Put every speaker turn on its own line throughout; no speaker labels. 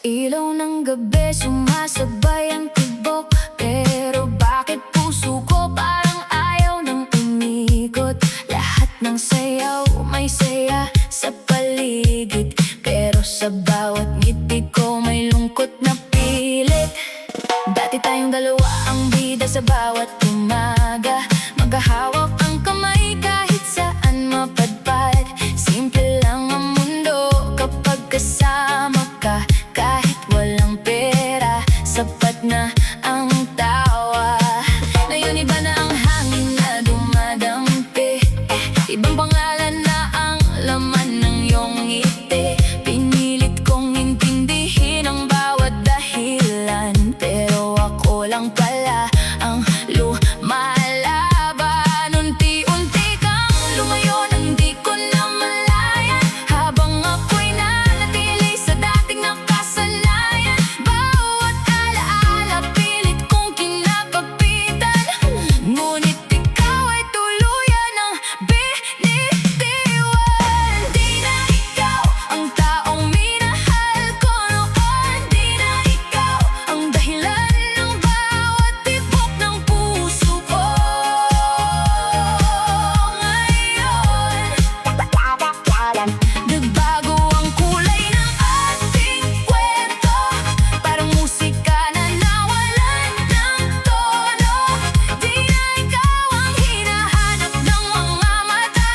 Ilaw ng gabi, sumasabay ang tibok. Pero bakit puso ko parang ayaw nang umikot? Lahat ng sayaw, may saya sa paligid, pero sa bawat ngiti ko may lungkot na pilit. Dati tayong dalawa ang bida sa bawat umaga, maghahawak ang kamay kahit saan mapadpad. Simple lang ang mundo kapag kasama ka. Kahit walang pera, sapat na ang tawa. Ngayon iba na ang hangin na dumadampi, ibang pangalan na ang laman ng iyong ngiti. Pinilit kong intindihin ang bawat dahilan, pero ako lang pala ang lumalaban. Unti-unti kang lumayo nang di ko na malayan, habang ako'y nanatili sa dating nakasanayan. Bawat alaala pilit kong kinapagpitan, ngunit ikaw ay tuluyan ng binitiwan. Di na ikaw ang taong minahal ko noon, di na ikaw ang dahilan ng bawat tibok ng puso ko ngayon. Nagbago ang kulay ng ating kwento, parang musika na nawalan ng tono. Di na ikaw ang hinahanap ng mga mata,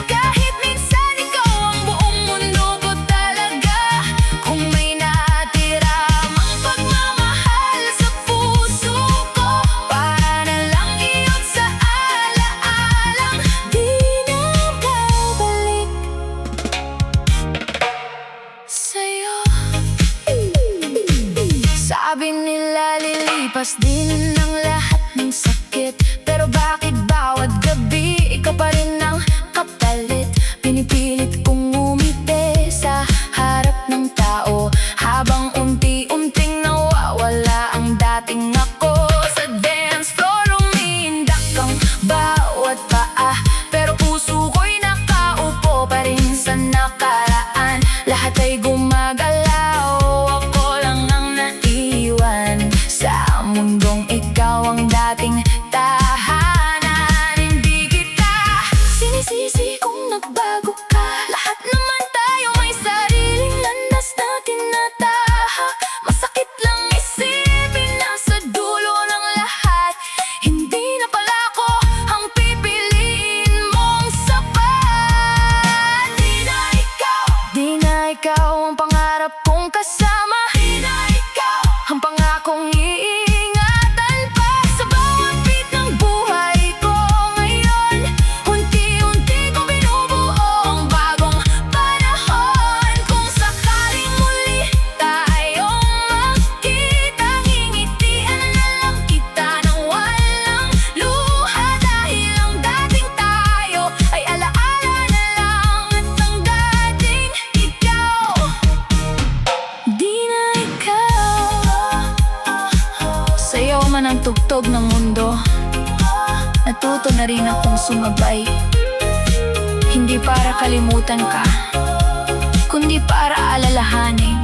kahit minsan ikaw ang buong mundo ko talaga. Kung may natira mang pagmamahal sa puso ko, para na lang iyon sa alaalang di na babalik sa'yo. Sabi nila lilipas din ang lahat ng sakit, pero bakit bawat gabi ikaw pa rin ang kapalit? Pinipilit kong umiti sa harap ng tao, habang unti-unting nawawala ang dating ako. Sa dance floor umiindak ang bawat paa, pero puso ko'y nakaupo pa rin sa nakaraan. Lahat ay gumagalaw, ako lang ang naiwan sa mundong ikaw ang dating tahanan. Hindi kita sinisisi kung nagbago ka, lahat naman tayo may sariling landas na tinatahak. Masakit lang isipin na sa dulo ng lahat, hindi na pala ako ang pipiliin mong sapat. Di na ikaw ang pangarap kong kasama, di na ikaw ang pangakong iingatan pa. Sa bawat beat ng buhay ko ngayon, unti-unti ko binubuo ang bagong panahon. Kung sakaling muli tayong magkita, ngingitian na lang kita ng walang luha, dahil ang dating tayo ay alaala na lang at ang dating ikaw. Di na ikaw. Sayaw man ang tugtog ng mundo, natuto na rin akong sumabay. Hindi para kalimutan ka, kundi para alalahanin.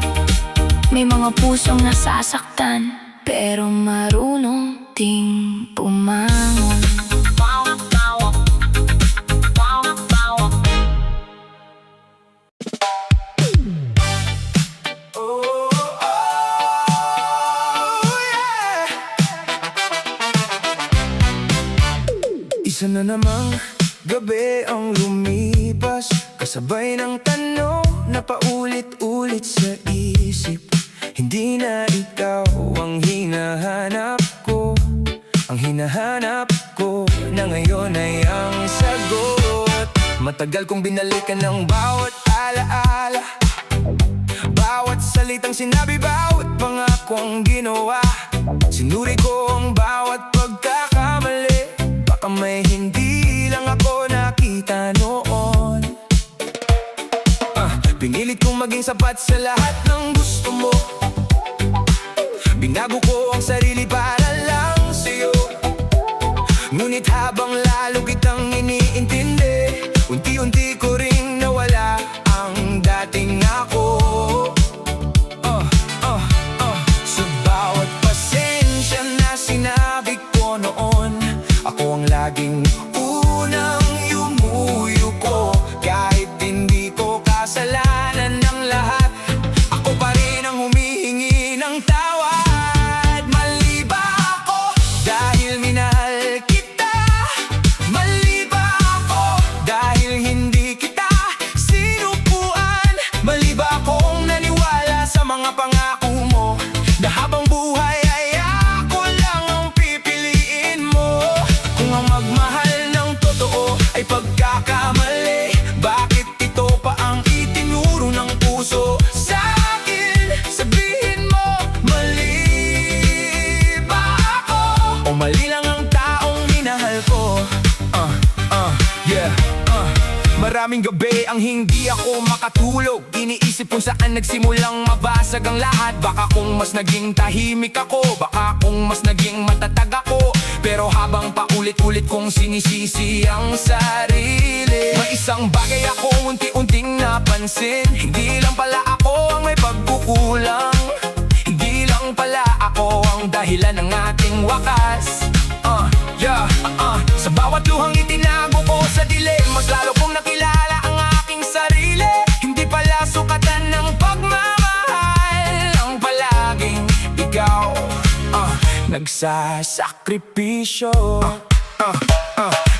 May mga pusong nasasaktan, pero marunong ding bumangon.
Isa na namang gabi ang lumipas, kasabay ng tanong na paulit-ulit sa isip. Hindi na ikaw ang hinahanap ko, ang hinahanap ko na ngayon ay ang sagot. Matagal kong binalikan ng bawat alaala, bawat salitang sinabi, bawat pangakong ginawa. Sinuri ko ang bawat pagkakamali, baka may hindi lang ako nakita noon. Pinilit kong maging sapat sa lahat ng gusto mo, binago ko ang sarili para lang sa'yo. Ngunit habang lalo kitang iniintindi, unti-unti ko ring nawala ang dating ako. Maraming gabi ang hindi ako makatulog. Iniisip kung saan nagsimulang mabasag ang lahat. Baka kung mas naging tahimik ako, baka kung mas naging matatag ako. Pero habang paulit-ulit kong sinisisi ang sarili, may isang bagay ako unti-unting napansin. Hindi lang pala ako ang may pagkukulang, hindi lang pala ako ang dahilan ng ating wakas. Sa bawat luhang itinago ko sa dilim, mas lalo kong nakilala ang aking sarili. Hindi pala sukatan ng pagmamahal ang palaging ikaw nagsasakripisyo.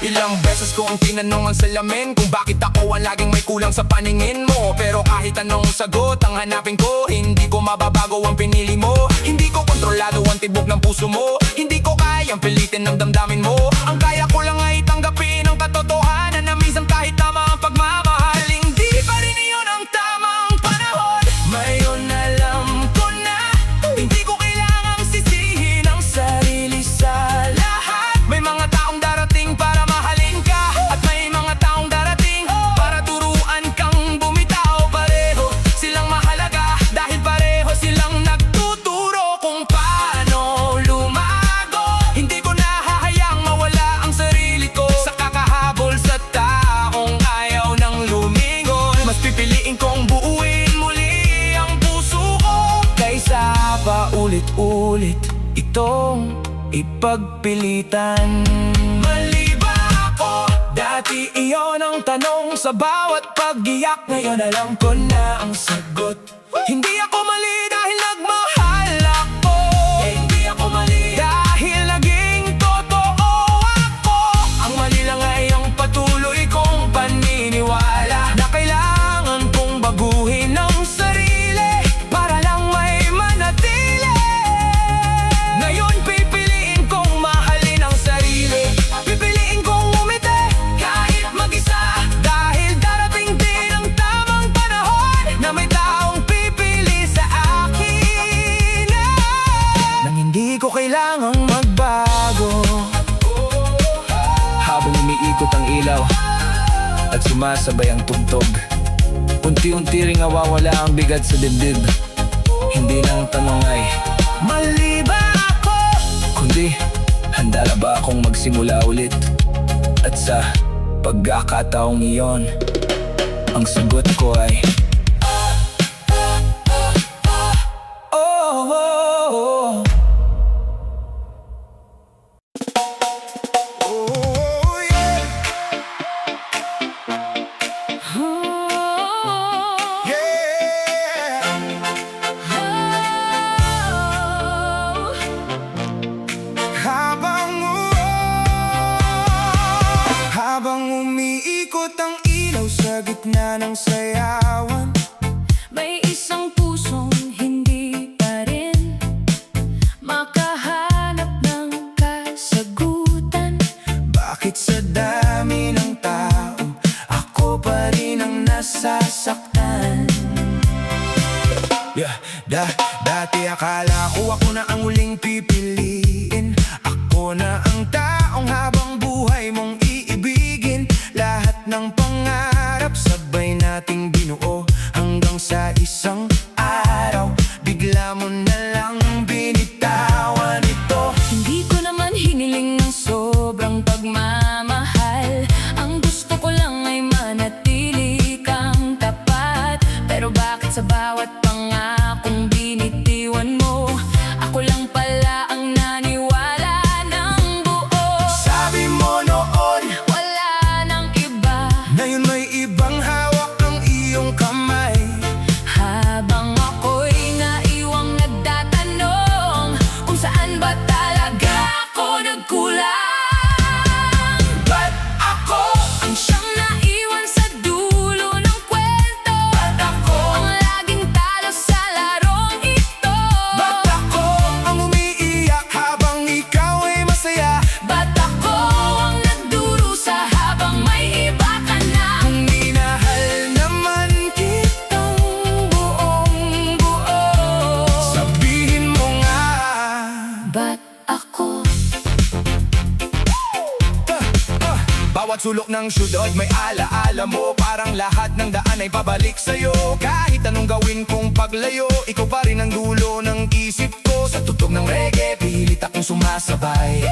Ilang beses kong tinanong ang salamin kung bakit ako ang laging may kulang sa paningin mo. Pero kahit anong sagot ang hanapin ko, hindi ko mababago ang pinili mo. Hindi ko kontrolado ang tibok ng puso mo, hindi ko kayang pilitin ng damdamin mo. Ang kaya ko lang ay tanggapin ang katotohanan na minsan kahit tama ang pagmamahal, hindi pa rin iyon ang tamang panahon. Ngayon alam ko na hindi ko kailangang sisihin ang sarili sa lahat. May mga taong darating para mahalin ka, at may mga taong darating para turuan kang bumitaw. Pareho silang mahalaga dahil pareho silang nagtuturo kung paano lumago. Hindi ko nahahayang mawala ang sarili ko sa kakahabol sa taong ayaw ng lumingon. Mas pipiliin kong buuin muli ang puso ko kaysa paulit-ulit itong ipagpilitan. Mali ba ako? Dati iyon ang tanong sa bawat pag-iyak. Ngayon alam ko na ang sagot. Hindi ako mali dahil nagmahal ako. Hindi ako mali dahil naging totoo ako. Ang mali lang ay ang patuloy kong paniniwala na kailangan kong baguhin ang sarili para lang may manatili. Ngayon pipiliin kong mahalin ang sarili, pipiliin kong umiti kahit mag-isa. Dahil darating din ang tamang panahon na may taong pipili sa akin nang hindi ko kailangang magbago. Habang umiikot ang ilaw at sumasabay ang tugtog, unti-unti ring nawawala ang bigat sa dibdib. Hindi na ang tanong ay mali ba ako, kundi handa na ba akong magsimula ulit? At sa pagkakataong iyon, ang sagot ko ay oh, oh, oh. Oh, yeah. Yeah. Habang umiikot ang ilaw sa gitna ng sayawan,
May isang pusong hindi pa rin makahanap ng kasagutan.
bakit sa dami ng tao ako pa rin ang nasasaktan? Dati akala ko ako na ang huling pipiliin. Ako na ang taong habang buhay mong iibigin. Lahat ng pangarap sabay nating binuo hanggang sa isang araw bigla mo na lang binitawan ito.
Hindi ko naman hiniling ng sobrang pagmamahal. Ang gusto ko lang ay manatili kang tapat. Pero bakit sa bawat pangakong binitiwan mo, ako lang pala ang naniwala ng buo?
Sabi mo noon
Wala nang iba,
ngayon may ibang hawak ang iyong kamay.
habang ako'y naiwang nagtatanong kung saan ba talaga ako nagkulang.
Ba't ako?
Ang siyang naiwan sa dulo ng kwento,
Ba't ako?
ang laging talo
sulok ng syudad may alaala mo. Parang lahat ng daan ay pabalik sa'yo. Kahit anong gawin kong paglayo, ikaw pa rin ang dulo ng isip ko. Sa tugtog ng reggae, pilit akong sumasabay.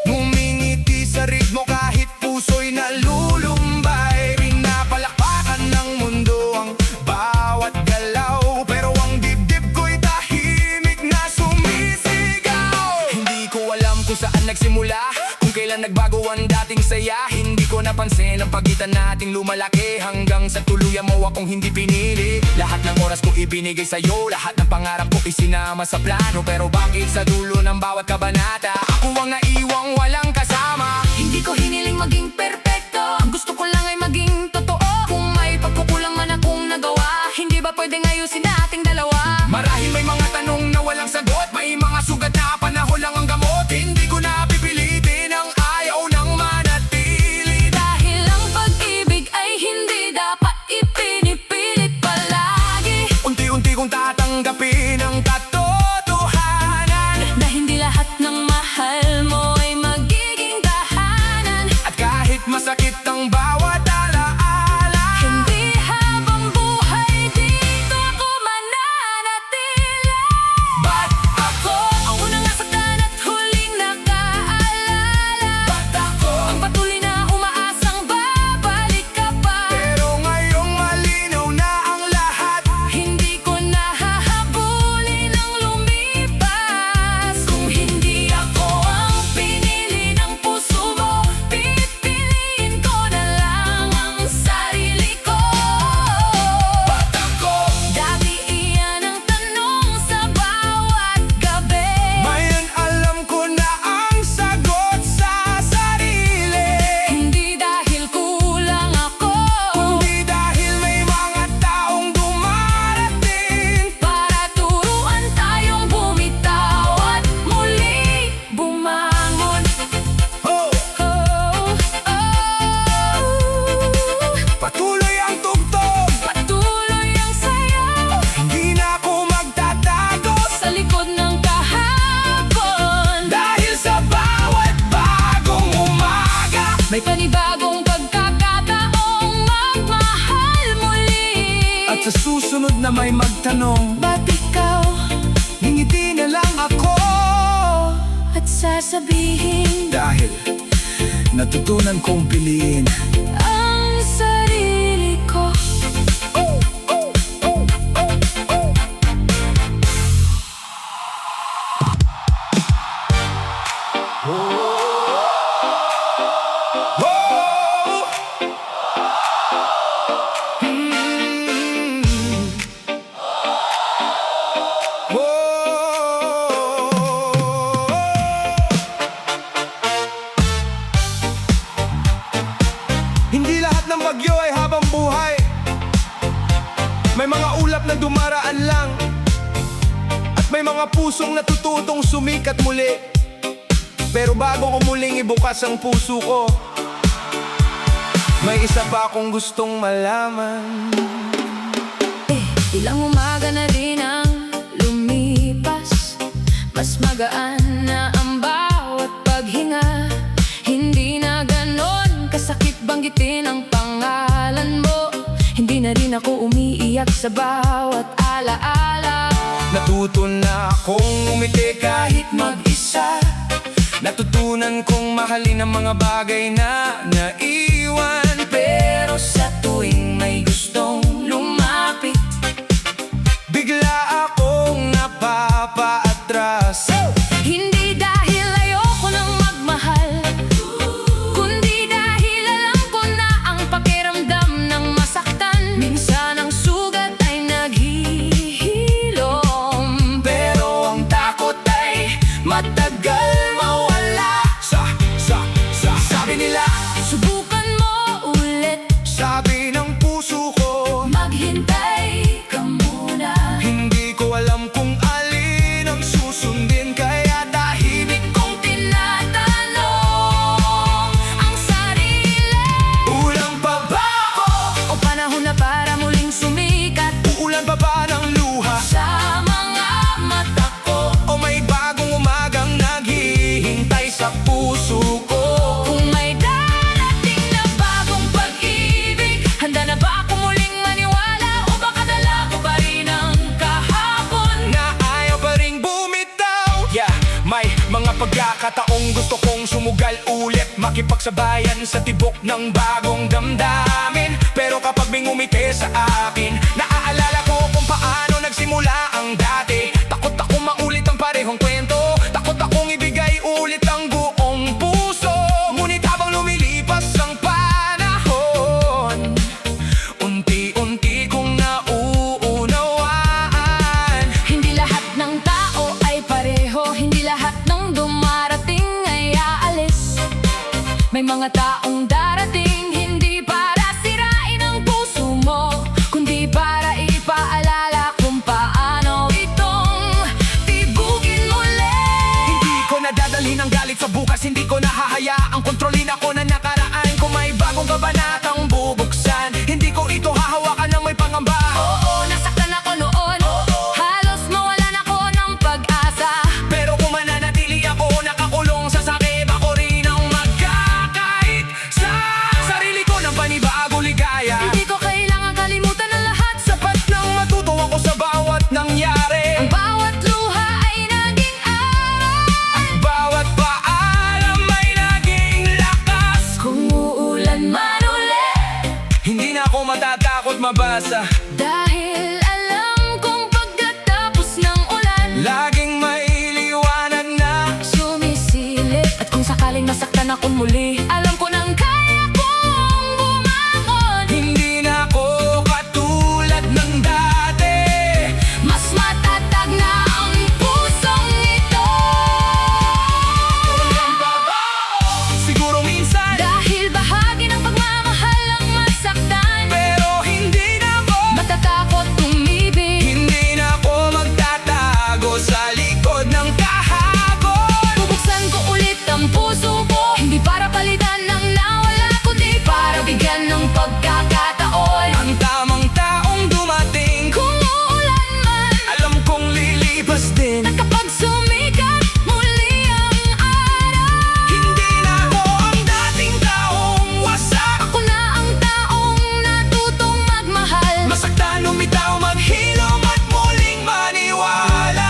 Ngumingiti sa ritmo kahit puso'y nalulumbay. Pinapalakpakan ng mundo ang bawat galaw, pero ang dibdib ko'y tahimik na sumisigaw. Hindi ko alam kung saan nagsimula, kung kailan nagbago ang dating saya. Hindi ko napansin ang pagitan nating lumalaki, hanggang sa tuluyan mo akong hindi pinili. Lahat ng oras ko ibinigay sa'yo, lahat ng pangarap ko isinama sa plano. Pero bakit sa dulo ng bawat kabanata ako ang naiwang walang kasama?
Hindi ko hiniling maging perpekto, ang gusto ko lang ay maging totoo. Kung may pagkukulang man akong nagawa, hindi ba pwedeng ayusin nating dalawa?
Marahil may mga tanong na walang sagot, may mga sugat na panahon lang ang gamot. Hindi ko na pipilitin ang ayaw ng manatili.
Dahil ang pag-ibig ay hindi dapat ipinipilit palagi.
Unti-unti kong tatanggapin ang katotohanan,
Na hindi lahat ng mahal mo ay magiging tahanan.
at kahit masakit ang bawat alaala,
Hindi habang buhay dito ako mananatili.
ba't ako?
Ang unang nasaktan at huling nakaalala.
Ba't ako?
Ang patuloy na umaasang babalik ka pa.
Pero ngayong malinaw na ang lahat,
Hindi ko na hahabulin ang lumipas. Kung hindi ako ang pinili ng puso mo, pipiliin ko na lang ang sarili ko.
ba't ako?
Dati iyan ang tanong sa bawat gabi.
Ngayon alam ko na ang sagot sa sarili.
Hindi dahil kulang ako,
Kundi dahil may mga taong dumarating.
para turuan tayong bumitaw at muli bumangon.
Oh,
Oh, oh.
patuloy ang tugtog,
Patuloy ang sayaw
hindi na ako magtatago.
sa likod ng kahapon.
Dahil sa bawat bagong umaga,
May panibagong pagkakataong magmahal muli.
at sa susunod na may magtanong,
Ba't ikaw
ngingiti na lang ako.
at sasabihin
Dahil natutunan kong piliin
ang sarili ko.
Oh! Mm. Hindi lahat ng bagyo ay habang buhay. May mga ulap na dumaraan lang, at may mga pusong natututong sumikat muli. Pero bago ko muling ibukas ang puso ko, may isa pa akong gustong malaman.
Ilang umaga na rin ang lumipas, mas magaan na ang bawat paghinga. Hindi na ganon kasakit banggitin ang pangalan mo. Hindi na rin ako umiiyak sa bawat alaala.
Natuto na akong umiti kahit mag-isa. Natutunan kong mahalin ang mga bagay na naiwan. Pero sa tuwing may gustong lumapit, bigla akong napapaatras.
Hindi dahil ayoko nang magmahal, kundi dahil alam ko na ang pakiramdam ng masaktan. Minsan ang sugat ay naghihilom,
Pero ang takot ay matagal mawala. Sabi nila,
subukan mo ulit.
sabi ng puso pagkakataong gusto kong sumugal ulit, makipagsabayan sa tibok ng bagong damdamin. Pero kapag may ngumiti sa akin, naaalala ko kung paano nagsimula ang dati. Takot akong maulit ang parehong kwento, takot akong ibigay ulit ang buong puso. Ngunit habang lumilipas ang panahon, unti-unti kong nauunawaan.
Hindi lahat ng tao ay pareho, hindi lahat ng dumarating ay aalis. May mga taong darating hindi para sirain ang puso mo, kundi para ipaalala kung paano itong tibugin muli.
Hindi ko nadadalhin ang galit sa bukas, hindi ko nahahayaang kontrolin ako na nakaraan. Kung may bagong kabanatang bubuksan, hindi ko ito hahawakan ng may pangamba.
Oo, nasaktan ako noon, halos mawalan ako ng pag-asa.
Pero kung mananatili ako nakakulong sa sakit, ako rin ang magkakait sa sarili ko ng panibago ligaya.
Hindi ko kailangan kalimutan ang lahat.
Sapat nang matuto ako sa bawat nangyari.
Ang bawat luha ay naging aral,
Bawat paalam ay naging lakas.
kung uulan man ulit,
Hindi na ako matatakot mabasa,
dahil alam kong pagkatapos ng ulan,
laging may liwanag na.
sumisilip. At kung sakaling nasaktan ako muli, alam ko nang kaya kong bumangon.
Hindi na ako katulad ng dati.
Mas matatag na ang pusong ito.
Siguro minsan,
Dahil bahagi ng pagmamahal ang masaktan,
pero hindi na ako.
matatakot umibig.
Hindi na ako magtatago sa likod ng kahapon.
Bubuksan ko ulit ang puso ko, hindi para palitan ng nawala, kundi para bigyan ng pagkakataon.
Ang tamang taong dumating,
Kung uulan man
alam kong lilipas din.
at kapag sumikat muli ang araw,
Hindi na ako ang dating taong wasak.
ako na ang taong natutong magmahal.
Masaktan, lumitaw, maghilom at muling maniwala.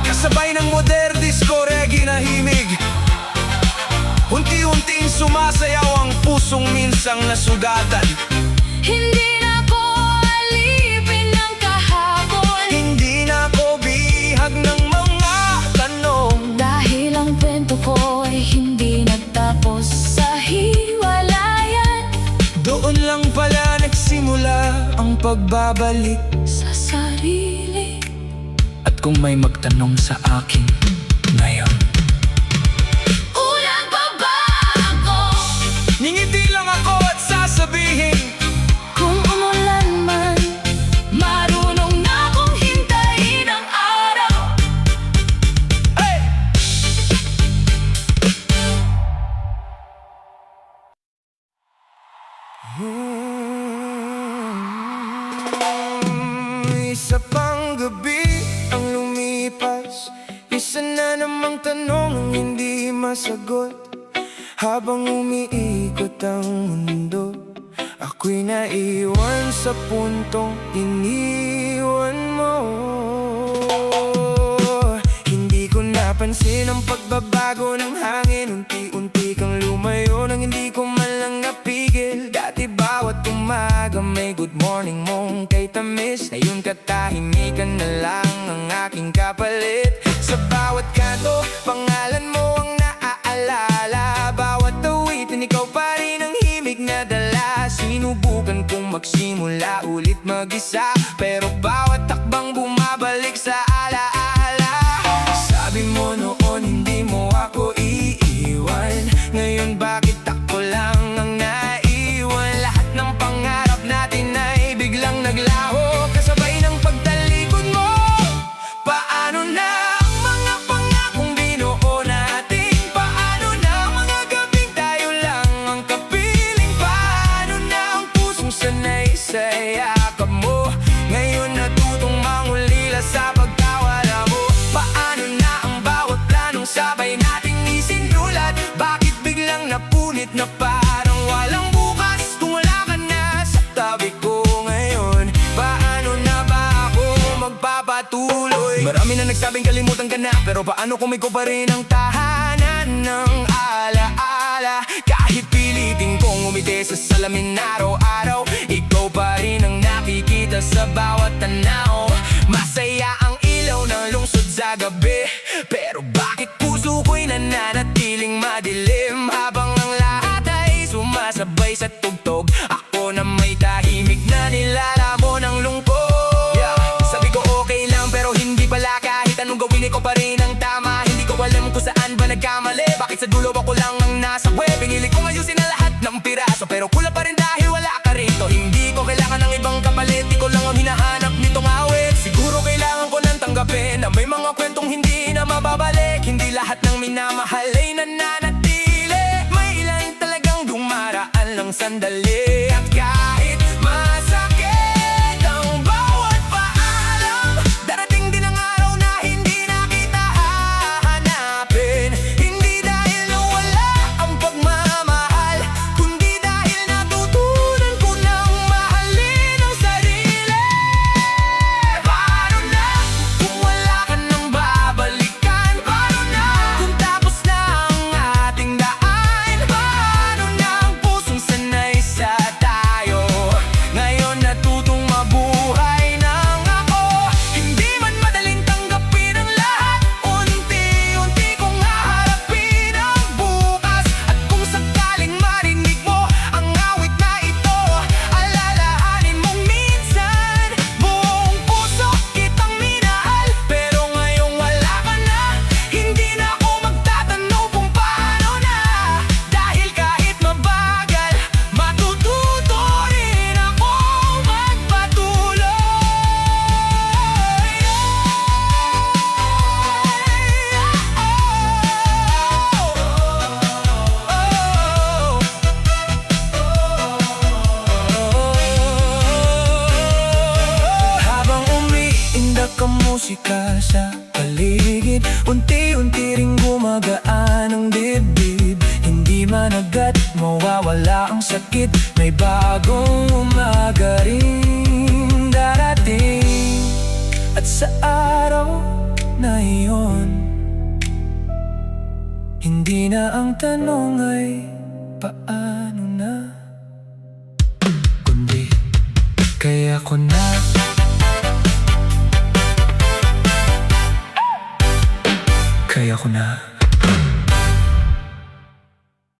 Kasabay ng modern disco, reggae na himig, unti-unting sumasayaw ang pusong minsang nasugatan.
Hindi na ko alipin ng kahapon,
Hindi na ako bihag ng mga tanong.
dahil ang kwento ko ay hindi nagtapos sa hiwalayan.
Doon lang pala nagsimula ang pagbabalik.
Sa sarili,
At kung may magtanong sa akin ngayon,
ulan pa ba ako?
ngingiti lang ako at sasabihin,
Kung umulan man, marunong na akong hintayin ang araw.
hey! Isa pang gabi ang lumipas, isa na namang tanong ang hindi masagot. Habang umiikot ang mundo, ako'y naiwan sa puntong iniwan mo. Hindi ko napansin ang pagbabago ng hangin, unti-unti kang lumayo nang hindi ko man lang napigil. Dati bawat umaga may good morning mong kay tamis, ngayon katahimikan na lang ang aking kapalit. Sa bawat kanto, pangalan mo ang naaalala, bawat awitin ikaw pa rin ang himig na dala. Sinubukan kong magsimula ulit mag-isa, pero bawat takbang bumabalik sa alaala. Sabi mo noon hindi mo ako iiwan, ngayon bakit ako lang ang naiwan? Lahat ng pangarap natin ay biglang naglaho, kasabay ng pagtalikod mo. Paano na ang mga pangakong binuo natin? Paano na ang mga gabing tayo lang ang kapiling? Paano na ang pusong sanay sa yakap mo? Ngayon natutong mangulila sa pagkakas. Marami na nagsabing kalimutan ka na, pero paano kung may ko pa rin ang tahanan ng alaala? Kahit pilitin kong umiti sa salamin araw-araw, ikaw pa rin ang nakikita sa bawat tanaw. Masaya ang ilaw ng lungsod sa gabi, pero bakit puso ko'y nananatiling madilim? Habang ang lahat ay sumasabay sa tugtog, ako na may tahimik na nilalabo ng lungkot. Sabi ko okay lang pero hindi pala, kahit anong gawin ko pa rin ang tama. Hindi ko alam kung saan ba nagkamali, bakit sa dulo ako lang ang nasa web. Pinili kong ayusin na lahat ng piraso, pero kulang pa rin dahil wala ka rito. Hindi ko kailangan ng ibang kapalit, di ko lang ang hinahanap nitong awit. Siguro kailangan ko nang tanggapin na may mga kwentong hindi na mababalik. Hindi lahat ng minamahal ay nananatili, may ilan talagang dumaraan lang sandali. At kahit masakit ang bawat paalam, darating din ang araw na hindi na kita hahanapin. Hindi dahil nawala ang pagmamahal, kundi dahil natutunan ko ng mahalin ang sarili. Paano na kung wala ka nang babalikan? Paano na kung tapos na ang ating daan? Paano na ang pusong sanay sa tayo, ngayon natutong mabuhay nang ako? Hindi man madaling tanggapin ang lahat, unti-unti kong haharapin ang bukas. At kung sakaling marinig mo ang awit na ito, alalahanin mong minsan buong puso kitang minahal. Pero ngayong wala ka na, hindi na ako magtatanong kung paano na, dahil kahit mabagal, matututo rin akong magpatuloy. Habang umiindak ang musika sa paligid, unti-unti ring gumagaan ang dibdib. Hindi man agad mawawala ang sakit, may bagong umaga ring darating. At sa araw na iyon, hindi na ang tanong ay paano na, kundi kaya ko na. Kaya ko na.